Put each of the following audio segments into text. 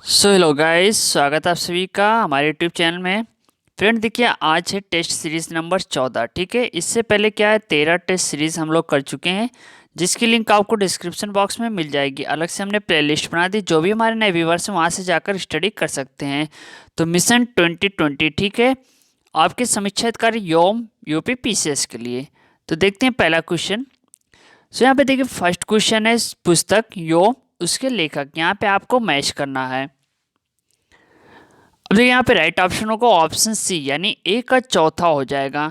So hello guys, स्वागत है आप सभी का हमारे यूट्यूब चैनल में। फ्रेंड देखिए, आज है टेस्ट सीरीज नंबर 14। ठीक है, इससे पहले क्या है 13 टेस्ट सीरीज हम लोग कर चुके हैं, जिसकी लिंक आपको डिस्क्रिप्शन बॉक्स में मिल जाएगी। अलग से हमने प्लेलिस्ट बना दी, जो भी हमारे नए व्यूवर्स हैं वहाँ से जाकर स्टडी कर सकते हैं। तो मिशन 2020 ठीक है, आपके समीक्षा अधिकारी योम यूपी पीसीएस के लिए। तो देखते हैं पहला क्वेश्चन। सो यहाँ पे देखिए फर्स्ट क्वेश्चन है पुस्तक योम, उसके लेखक। यहाँ पे आपको मैच करना है। अब देखिए यहाँ पे राइट ऑप्शन होगा ऑप्शन सी, यानी ए का चौथा हो जाएगा।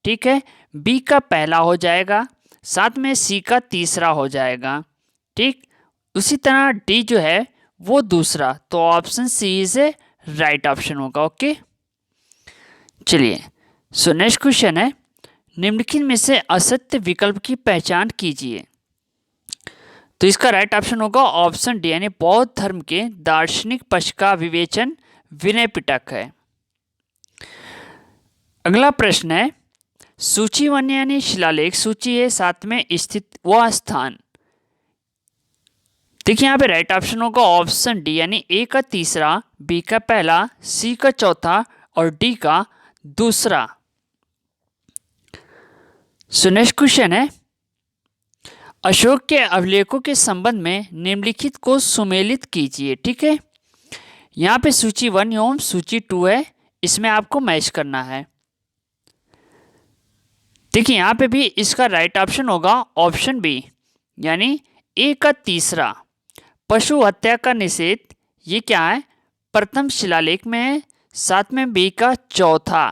ठीक है, बी का पहला हो जाएगा, साथ में सी का तीसरा हो जाएगा। ठीक, उसी तरह डी जो है वो दूसरा। तो option C is a right option होगा। ओके, चलिए सो नेक्स्ट क्वेश्चन है, निम्नलिखित में से असत्य विकल्प की पहचान कीजिए। तो इसका राइट ऑप्शन होगा ऑप्शन डी, यानी बौद्ध धर्म के दार्शनिक पक्ष का विवेचन विनय पिटक है। अगला प्रश्न है, सूची वन यानी शिलालेख सूची है, साथ में स्थित वह स्थान। देखिए यहाँ पे राइट ऑप्शन होगा ऑप्शन डी, यानी ए का तीसरा, बी का पहला, सी का चौथा और डी का दूसरा। सो नेक्स्ट क्वेश्चन है, अशोक के अभिलेखों के संबंध में निम्नलिखित को सुमेलित कीजिए। ठीक है, यहाँ पे सूची वन एवं सूची टू है, इसमें आपको मैच करना है। देखिए यहाँ पे भी इसका राइट ऑप्शन होगा ऑप्शन बी, यानी ए का तीसरा, पशु हत्या का निषेध। ये क्या है, प्रथम शिलालेख में है। साथ में बी का चौथा,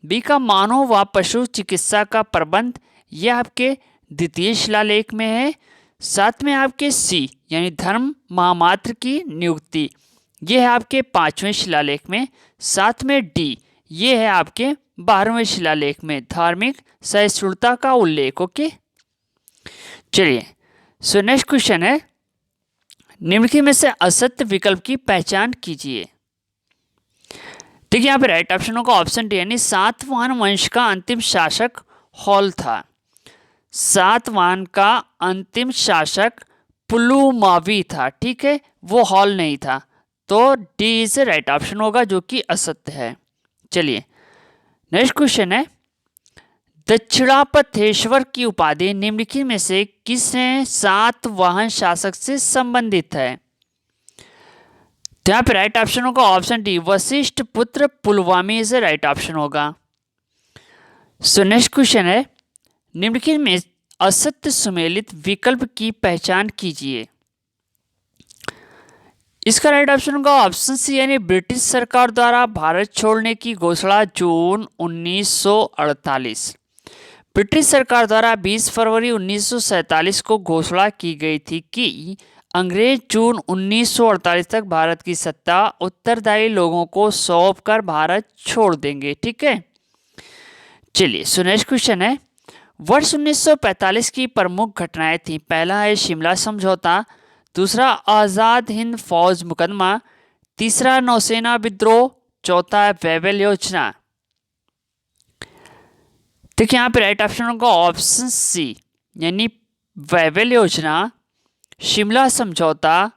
बी का मानव व पशु चिकित्सा का प्रबंध, ये आपके द्वितीय शिलालेख में है। साथ में आपके सी, यानी धर्म महामात्र की नियुक्ति, ये है आपके 5वें शिलालेख में। साथ में डी, ये है आपके 12वें शिलालेख में, धार्मिक सहिष्णुता का उल्लेख। ओके, चलिए सो नेक्स्ट क्वेश्चन है, निम्नलिखित में से असत्य विकल्प की पहचान कीजिए। देखिए यहाँ पे राइट ऑप्शन होगा ऑप्शन डी, यानी सातवाहन वंश का अंतिम शासक हॉल था। सातवाहन का अंतिम शासक पुलुमावी था। ठीक है, वो हॉल नहीं था। तो डी इज राइट ऑप्शन होगा, जो कि असत्य है। चलिए नेक्स्ट क्वेश्चन है, दक्षिणापथेश्वर की उपाधि निम्नलिखित में से किसने सातवाहन शासक से संबंधित है। तो यहाँ पे राइट ऑप्शन होगा ऑप्शन डी, वशिष्ठ पुत्र पुलवामी से राइट ऑप्शन होगा। सो नेक्स्ट क्वेश्चन है, निम्नलिखित में असत्य सुमेलित विकल्प की पहचान कीजिए। इसका राइट ऑप्शन होगा ऑप्शन सी, यानी ब्रिटिश सरकार द्वारा भारत छोड़ने की घोषणा जून 1948। ब्रिटिश सरकार द्वारा 20 फरवरी 1947 को घोषणा की गई थी कि अंग्रेज जून 1948 तक भारत की सत्ता उत्तरदायी लोगों को सौंपकर भारत छोड़ देंगे। ठीक है, चलिए सो नेक्स्ट क्वेश्चन है, वर्ष 1945 की प्रमुख घटनाएं थी। पहला है शिमला समझौता, दूसरा आज़ाद हिंद फौज मुकदमा, तीसरा नौसेना विद्रोह, चौथा है वेवेल योजना। देखिए यहाँ पे राइट ऑप्शन होगा ऑप्शन सी, यानी वेवेल योजना, शिमला समझौता,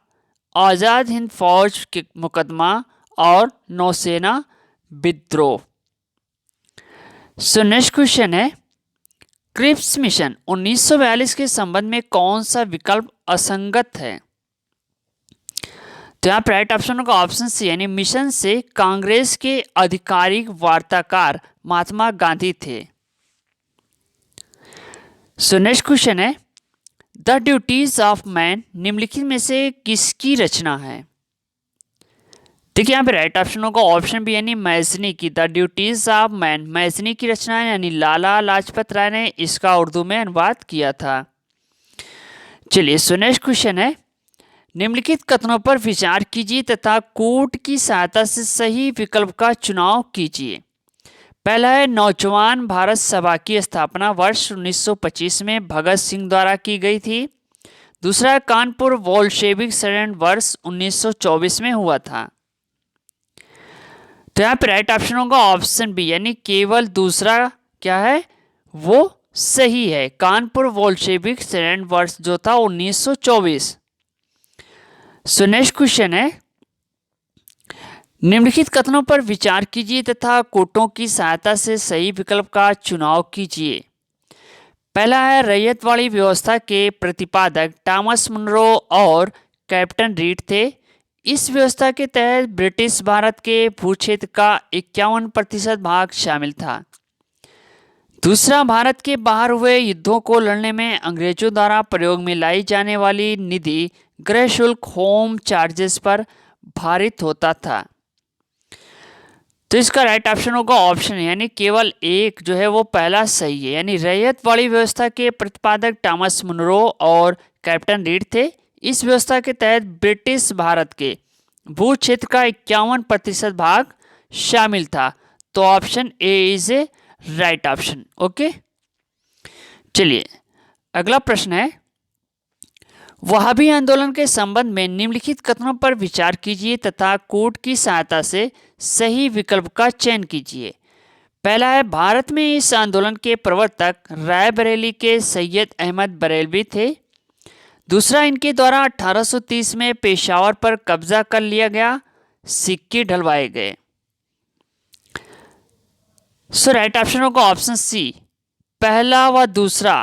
आज़ाद हिंद फौज के मुकदमा और नौसेना विद्रोह। सो नेक्स्ट क्वेश्चन है, क्रिप्स मिशन 1942 के संबंध में कौन सा विकल्प असंगत है। तो यहाँ पर राइट ऑप्शन होगा ऑप्शन सी, यानी मिशन से कांग्रेस के आधिकारिक वार्ताकार महात्मा गांधी थे। सो नेक्स्ट क्वेश्चन है, द ड्यूटीज ऑफ मैन निम्नलिखित में से किसकी रचना है। देखिए यहाँ पे राइट ऑप्शन होगा ऑप्शन बी, यानी मैजनी की। The duties of man Mazzini की रचना है, यानी लाला लाजपत राय ने इसका उर्दू में अनुवाद किया था। चलिए सो नेक्स्ट क्वेश्चन है, निम्नलिखित कथनों पर विचार कीजिए तथा कूट की सहायता से सही विकल्प का चुनाव कीजिए। पहला है, नौजवान भारत सभा की स्थापना वर्ष 1925 में भगत सिंह द्वारा की गई थी। दूसरा, कानपुर बोल्शेविक षड्यंत्र वर्ष 1924 में हुआ था। तो यहाँ पे राइट ऑप्शन होगा ऑप्शन बी, यानी केवल दूसरा क्या है वो सही है। कानपुर बोल्शेविक षड्यंत्र वर्ष जो था 1924। सो नेक्स्ट क्वेश्चन है, निम्नलिखित कथनों पर विचार कीजिए तथा कोटों की सहायता से सही विकल्प का चुनाव कीजिए। पहला है, रैयतवाड़ी व्यवस्था के प्रतिपादक टॉमस मुनरो और कैप्टन रीड थे। इस व्यवस्था के तहत ब्रिटिश भारत के भूक्षेत्र का 51% भाग शामिल था। दूसरा, भारत के बाहर हुए युद्धों को लड़ने में अंग्रेजों द्वारा प्रयोग में लाई जाने वाली निधि गृह शुल्क होम चार्जेस पर भारित होता था। तो इसका राइट ऑप्शन होगा ऑप्शन, यानी केवल एक जो है वो पहला सही है, यानी रैयतवाड़ी व्यवस्था के प्रतिपादक टॉमस मुनरो और कैप्टन रीड थे। इस व्यवस्था के तहत ब्रिटिश भारत के भू क्षेत्र का 51% भाग शामिल था। तो option A is a right option. Okay, चलिए अगला प्रश्न है, वहाबी आंदोलन के संबंध में निम्नलिखित कथनों पर विचार कीजिए तथा कोड की सहायता से सही विकल्प का चयन कीजिए। पहला है, भारत में इस आंदोलन के प्रवर्तक रायबरेली के सैयद अहमद बरेलवी थे। दूसरा, इनके द्वारा 1830 में पेशावर पर कब्जा कर लिया गया, सिक्के ढलवाए गए। सो राइट ऑप्शन होगा ऑप्शन सी, पहला व दूसरा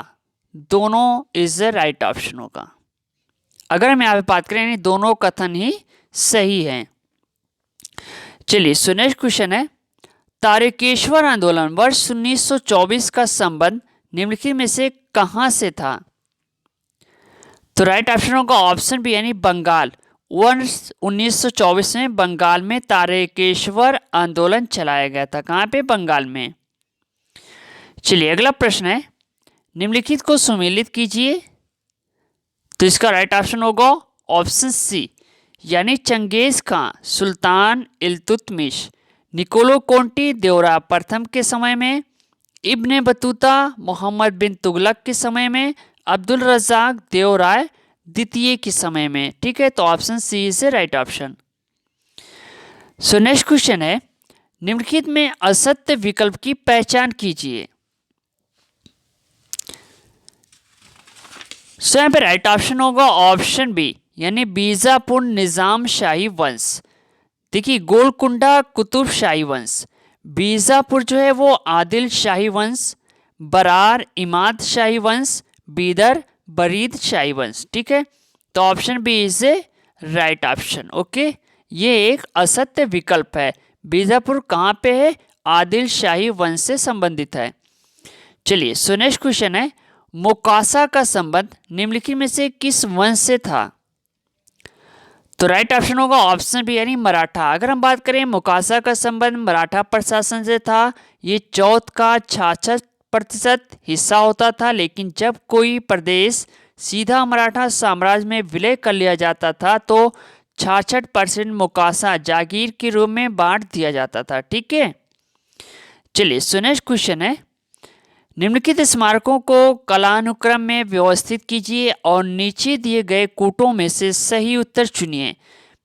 दोनों इज द राइट ऑप्शन होगा। अगर हम यहाँ पे बात करें, दोनों कथन ही सही हैं। चलिए सो नेक्स्ट क्वेश्चन है, तारकेश्वर आंदोलन वर्ष 1924 का संबंध निम्नलिखित में से कहां से था? तो राइट ऑप्शन होगा ऑप्शन बी, यानी बंगाल। वर्ष 1924 में बंगाल में तारकेश्वर आंदोलन चलाया गया था। कहां पे? बंगाल में। चलिए अगला प्रश्न है, निम्नलिखित को सुमेलित कीजिए। तो इसका राइट ऑप्शन होगा ऑप्शन सी, यानी चंगेज खां, सुल्तान इल्तुतमिश, निकोलो कोंटी देवरा प्रथम के समय में, इब्ने बतूता मोहम्मद बिन तुगलक के समय में, अब्दुल रज़ाक देवराय द्वितीय के समय में। ठीक है, तो option C is right option. So next question है, निम्नलिखित में असत्य विकल्प की पहचान कीजिए। सो यहाँ पे राइट ऑप्शन होगा ऑप्शन बी, यानी बीजापुर निजाम शाही वंश। देखिए, गोलकुंडा कुतुब शाही वंश, बीजापुर जो है वो आदिल शाही वंश, बरार इमाद शाही वंश, बीदर बरीद शाही वंश। ठीक है, तो option B is a right option. Okay, ये एक असत्य विकल्प है। बीजापुर कहाँ पे है? आदिल शाही वंश से संबंधित है। चलिए सो नेक्स्ट क्वेश्चन है, मोकासा का संबंध निम्नलिखित में से किस वंश से था? तो राइट ऑप्शन होगा ऑप्शन बी, यानी मराठा। अगर हम बात करें, मोकासा का संबंध मराठा प्रशासन से था। ये चौथ का 66% हिस्सा होता था, लेकिन जब कोई प्रदेश सीधा मराठा साम्राज्य में विलय कर लिया जाता था तो 66% मोकासा जागीर के रूप में बांट दिया जाता था। ठीक है, चलिए सो नेक्स्ट क्वेश्चन है, निम्नलिखित स्मारकों को कालानुक्रम में व्यवस्थित कीजिए और नीचे दिए गए कूटों में से सही उत्तर चुनिए।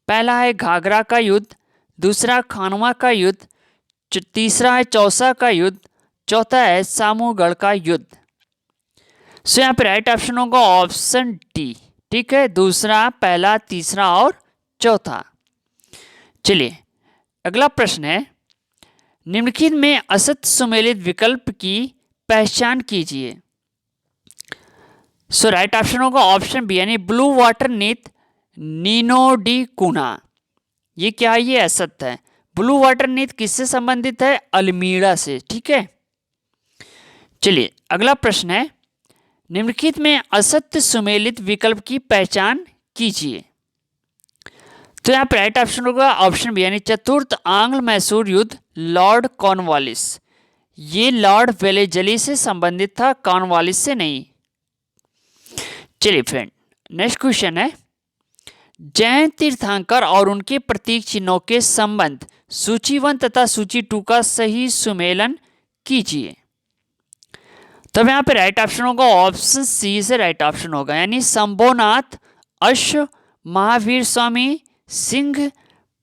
पहला है घाघरा का युद्ध, दूसरा खानवा का युद्ध, तीसरा है चौसा का युद्ध, चौथा है सामूगढ़ का युद्ध। सो यहाँ पे राइट ऑप्शन होगा ऑप्शन डी। ठीक है, दूसरा, पहला, तीसरा और चौथा। चलिए अगला प्रश्न है, निम्नलिखित में असत्य सुमेलित विकल्प की पहचान कीजिए। सो राइट ऑप्शन होगा ऑप्शन बी, यानी ब्लू वाटर नीत नीनो डी कुना। ये क्या है? ये असत्य है। ब्लू वाटर नीत किससे संबंधित है? अल्मीड़ा से। ठीक है, चलिए अगला प्रश्न है, निम्नलिखित में असत्य सुमेलित विकल्प की पहचान कीजिए। तो यहाँ पर राइट ऑप्शन होगा ऑप्शन बी, यानी चतुर्थ आंग्ल मैसूर युद्ध लॉर्ड कॉर्नवालिस। ये लॉर्ड वेलेजली से संबंधित था, कॉर्नवालिस से नहीं। चलिए फ्रेंड, नेक्स्ट क्वेश्चन है, जैन तीर्थंकर और उनके प्रतीक चिन्हों के संबंध सूची 1 तथा सूची 2 का सही सुमेलन कीजिए। तब यहाँ पे राइट ऑप्शन होगा ऑप्शन सी से राइट ऑप्शन होगा, यानी शंभोनाथ अश्व, महावीर स्वामी सिंह,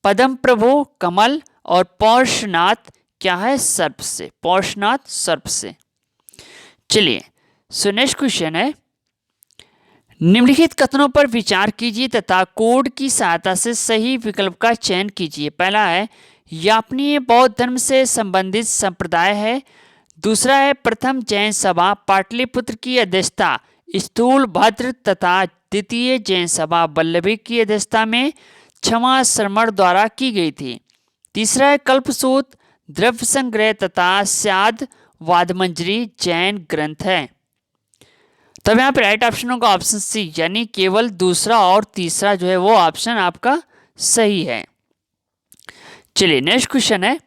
पद्म प्रभु कमल और पौषनाथ क्या है? सर्प से। पौषनाथ सर्प से। चलिए सो नेक्स्ट क्वेश्चन है, निम्नलिखित कथनों पर विचार कीजिए तथा कोड की सहायता से सही विकल्प का चयन कीजिए। पहला है यापनीय बौद्ध धर्म से संबंधित संप्रदाय है। दूसरा है प्रथम जैन सभा पाटलिपुत्र की अध्यक्षता स्थूलभद्र तथा द्वितीय जैन सभा वल्लभी की अध्यक्षता में क्षमा श्रमण द्वारा की गई थी। तीसरा है कल्पसूत्र द्रव्य संग्रह तथा स्याद वादमंजरी जैन ग्रंथ है। तब यहाँ पे राइट ऑप्शन होगा ऑप्शन सी, यानी केवल दूसरा और तीसरा जो है वो ऑप्शन आपका सही है। चलिए नेक्स्ट क्वेश्चन है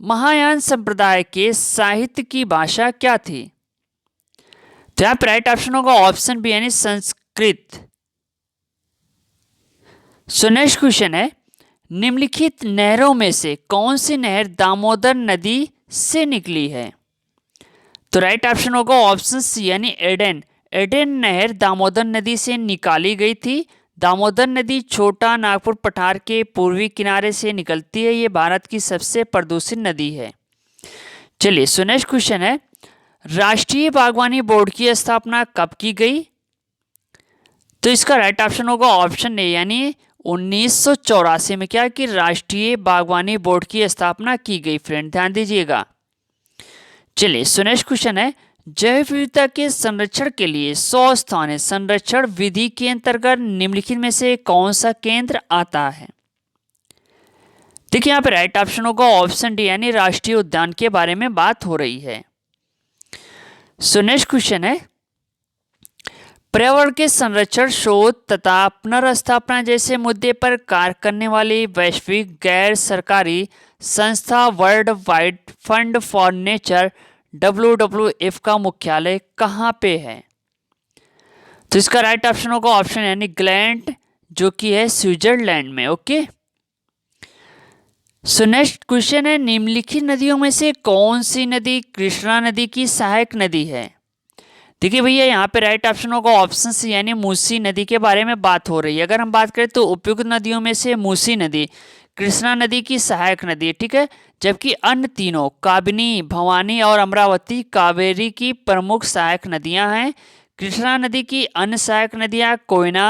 महायान संप्रदाय के साहित्य की भाषा क्या थी? तो यहाँ पे राइट ऑप्शन होगा ऑप्शन बी यानी संस्कृत। सो नेक्स्ट क्वेश्चन है निम्नलिखित नहरों में से कौन सी नहर दामोदर नदी से निकली है? तो राइट ऑप्शन होगा ऑप्शन सी यानी एडेन। एडेन नहर दामोदर नदी से निकाली गई थी। दामोदर नदी छोटा नागपुर पठार के पूर्वी किनारे से निकलती है। ये भारत की सबसे प्रदूषित नदी है। चलिए सो नेक्स्ट क्वेश्चन है राष्ट्रीय बागवानी बोर्ड की स्थापना कब की गई? तो इसका राइट ऑप्शन होगा ऑप्शन ए यानी 1984 में क्या कि राष्ट्रीय बागवानी बोर्ड की स्थापना की गई। फ्रेंड ध्यान दीजिएगा। चलिए सो नेक्स्ट क्वेश्चन है जैव विविधता के संरक्षण के लिए 100 स्थान संरक्षण विधि के अंतर्गत निम्नलिखित में से कौन सा केंद्र आता है? देखिए यहाँ पे राइट ऑप्शन होगा ऑप्शन डी यानी राष्ट्रीय उद्यान के बारे में बात हो रही है। सो नेक्स्ट क्वेश्चन है पर्यावरण के संरक्षण शोध तथा पुनर्स्थापना जैसे मुद्दे पर कार्य करने वाली वैश्विक गैर सरकारी संस्था world wide fund for nature WWF का मुख्यालय कहाँ पे है? तो इसका राइट ऑप्शन होगा ऑप्शन यानी ग्लैंड जो कि है स्विट्जरलैंड में। ओके सो नेक्स्ट क्वेश्चन है निम्नलिखित नदियों में से कौन सी नदी कृष्णा नदी की सहायक नदी है? देखिए भैया यहाँ पे राइट ऑप्शन होगा ऑप्शन सी यानी मूसी नदी के बारे में बात हो रही है। अगर हम बात करें तो उपयुक्त नदियों में से मूसी नदी कृष्णा नदी की सहायक नदी है, ठीक है। जबकि अन्य तीनों काबिनी भवानी और अमरावती कावेरी की प्रमुख सहायक नदियां हैं। कृष्णा नदी की अन्य सहायक नदियां कोयना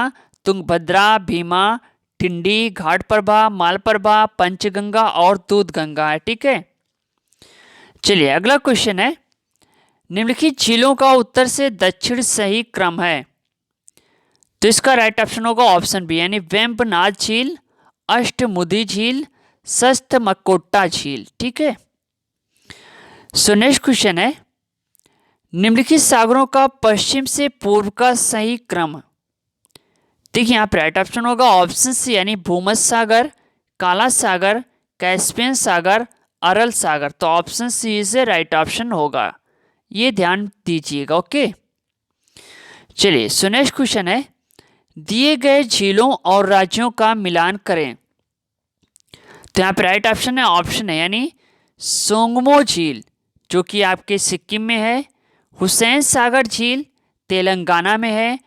तुंगभद्रा भीमा टिंडी घाटप्रभा मालप्रभा पंचगंगा और दूधगंगा है, ठीक है। चलिए अगला क्वेश्चन है निम्नलिखित झीलों का उत्तर से दक्षिण सही क्रम है? तो इसका राइट ऑप्शन होगा ऑप्शन बी यानी वेम्बनाथ झील अष्टमुदी झील सस्तमकोट्टा झील, ठीक है। सो नेक्स्ट क्वेश्चन है निम्नलिखित सागरों का पश्चिम से पूर्व का सही क्रम? देखिए यहाँ पे राइट ऑप्शन होगा ऑप्शन सी यानी भूमध्य सागर काला सागर कैस्पियन सागर अरल सागर। तो ऑप्शन सी से राइट ऑप्शन होगा, ये ध्यान दीजिएगा। ओके चलिए सो नेक्स्ट क्वेश्चन है दिए गए झीलों और राज्यों का मिलान करें। तो यहाँ पे राइट ऑप्शन है ऑप्शन है यानी सोंगमो झील जो कि आपके सिक्किम में है, हुसैन सागर झील तेलंगाना में है,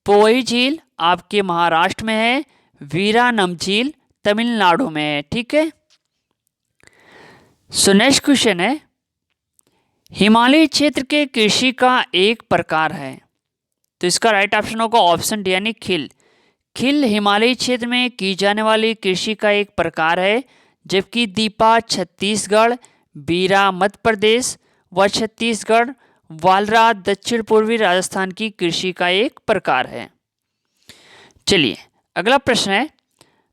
पोई झील आपके महाराष्ट्र में है, वीरानम झील तमिलनाडु में है, ठीक है। सो नेक्स्ट क्वेश्चन है हिमालयी क्षेत्र के कृषि का एक प्रकार है। तो इसका राइट ऑप्शन होगा ऑप्शन डी यानी खिल। खिल हिमालयी क्षेत्र में की जाने वाली कृषि का एक प्रकार है, जबकि दीपा छत्तीसगढ़ बीरा मध्य प्रदेश व छत्तीसगढ़ वालरा दक्षिण पूर्वी राजस्थान की कृषि का एक प्रकार है। चलिए अगला प्रश्न है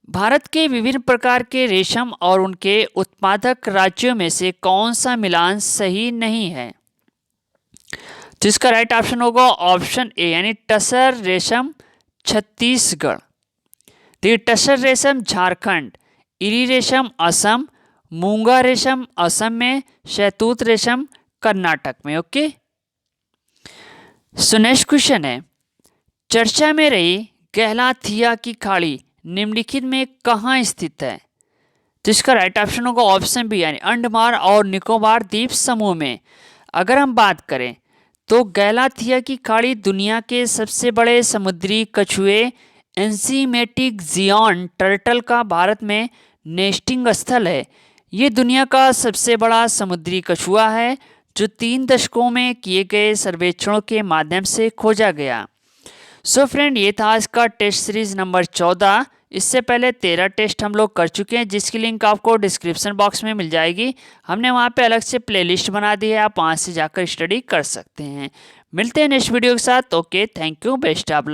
भारत के विभिन्न प्रकार के रेशम और उनके उत्पादक राज्यों में से कौन सा मिलान सही नहीं है? तो इसका राइट ऑप्शन होगा ऑप्शन ए यानी टसर रेशम छत्तीसगढ़, देखिए टसर रेशम झारखंड, इरी रेशम असम, मूंगा रेशम असम में, शहतूत रेशम कर्नाटक में। ओके सो नेक्स्ट क्वेश्चन है चर्चा में रही गहलाथिया की खाड़ी निम्नलिखित में कहाँ स्थित है? तो इसका राइट ऑप्शन होगा ऑप्शन बी यानी अंडमान और निकोबार द्वीप समूह में। अगर हम बात करें तो गैलाथिया की खाड़ी दुनिया के सबसे बड़े समुद्री कछुए एंसीमेटिक जियॉन टर्टल का भारत में नेस्टिंग स्थल है। ये दुनिया का सबसे बड़ा समुद्री कछुआ है जो 3 दशकों में किए गए सर्वेक्षणों के माध्यम से खोजा गया। सो फ्रेंड, ये था आज का टेस्ट सीरीज नंबर 14। इससे पहले 13 टेस्ट हम लोग कर चुके हैं, जिसकी लिंक आपको डिस्क्रिप्शन बॉक्स में मिल जाएगी। हमने वहाँ पे अलग से प्लेलिस्ट बना दी है, आप वहाँ से जाकर स्टडी कर सकते हैं। मिलते हैं नेक्स्ट वीडियो के साथ। Okay, thank you, best of luck.